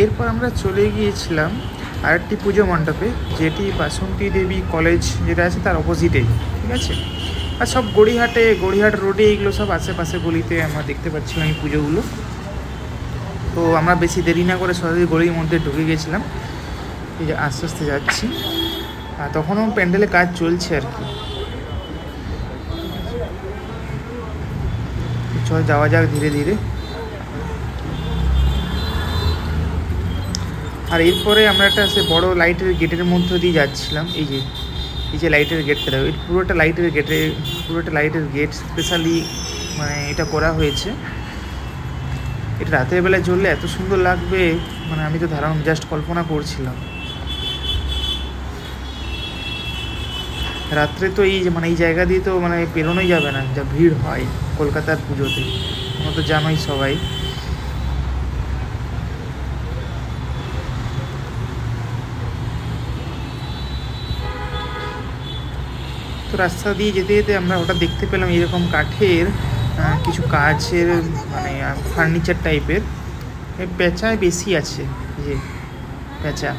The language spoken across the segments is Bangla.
এরপর আমরা চলে গিয়েছিলাম আরেকটি পুজো মণ্ডপে, যেটি বাসন্তী দেবী কলেজ যেটা আছে তার অপোজিটেই, ঠিক আছে। আর সব গড়িয়াহাট রোডে এইগুলো সব আশেপাশে গলিতে আমরা দেখতে পাচ্ছিলাম এই পুজোগুলো। তো আমরা বেশি দেরি না করে সরাসরি গলির মধ্যে ঢুকে গেছিলাম। এই যে আস্তে আস্তে যাচ্ছি, আর তখনও প্যান্ডেলে কাজ চলছে আর কি। চল যাওয়া যাক ধীরে ধীরে। আর এরপরে আমরা একটা সে বড় লাইটের গেটের মধ্য দিয়ে যাচ্ছিলাম। এই যে লাইটের গেটটা দেখো, পুরোটা লাইটের গেট স্পেশালি মানে এটা করা হয়েছে। এটা রাতের বেলায় জ্বললে এত সুন্দর লাগবে, মানে আমি তো জাস্ট কল্পনা করছিলাম। রাত্রে তো এই জায়গা দিয়ে তো পেরোনোই যাবে না, যা ভিড় হয় কলকাতার পুজোতে, তোমরা তো জানোই সবাই। তো রাস্তা দিয়ে যেতে যেতে আমরা ওটা দেখতে পেলাম, এরকম কাঠের কিছু কাচের ফার্নিচার টাইপের। পেঁচায় বেশি আছে, যে পেঁচা।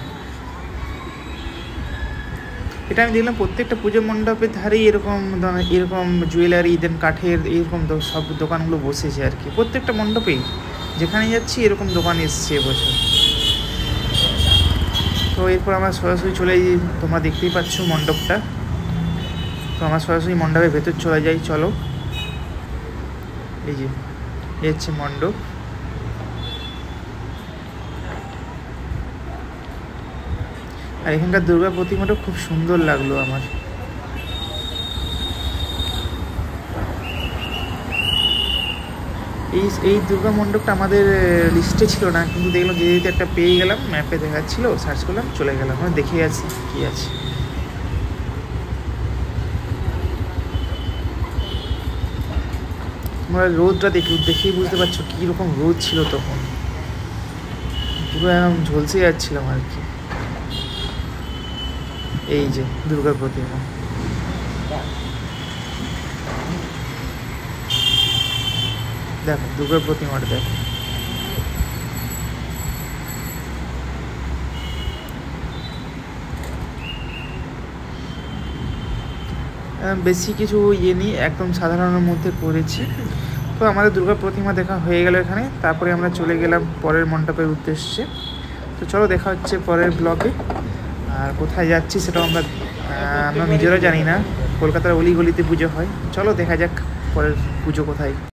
এটা আমি দেখলাম প্রত্যেকটা পুজো মণ্ডপের ধারেই এরকম জুয়েলারি দেন কাঠের এরকম সব দোকানগুলো বসেছে আর কি। প্রত্যেকটা মণ্ডপেই যেখানে যাচ্ছি এরকম দোকান এসছে এবছর। তো এরপর আমরা সরাসরি চলে যাই, তোমরা দেখতেই পাচ্ছ মণ্ডপটা। তো আমরা সরাসরি মণ্ডপের ভেতর চলে যাই, চলো। এই যে হচ্ছে মণ্ডপ। আর এখানকার দুর্গা প্রতিমাটা খুব সুন্দর লাগলো আমার। এই দুর্গা মণ্ডপটা আমাদের লিস্টে ছিল না, কিন্তু দেখলাম যেহেতু একটা পেয়ে গেলাম, ম্যাপে দেখাচ্ছিল, সার্চ করলাম, চলে গেলাম, দেখে আছি কি আছে। তোমরা রোদটা দেখেই বুঝতে পারছো কীরকম রোদ ছিল তখন, পুরো একদম ঝলসে যাচ্ছিলাম আর কি। এই যে দুর্গা প্রতিমা, দেখো দুর্গা প্রতিমাটা দেখো। বেশি কিছু নেই, একদম সাধারণের মধ্যে করেছি। তো আমাদের দুর্গা প্রতিমা দেখা হয়ে গেল এখানে। তারপরে আমরা চলে গেলাম পরের মণ্ডপের উদ্দেশ্যে। তো চলো দেখা হচ্ছে পরের ব্লগে। আর কোথায় যাচ্ছি সেটাও আমরা নিজেরাও জানি না, কলকাতার অলিগলিতে পুজো হয়। চলো দেখা যাক পরের পুজো কোথায়।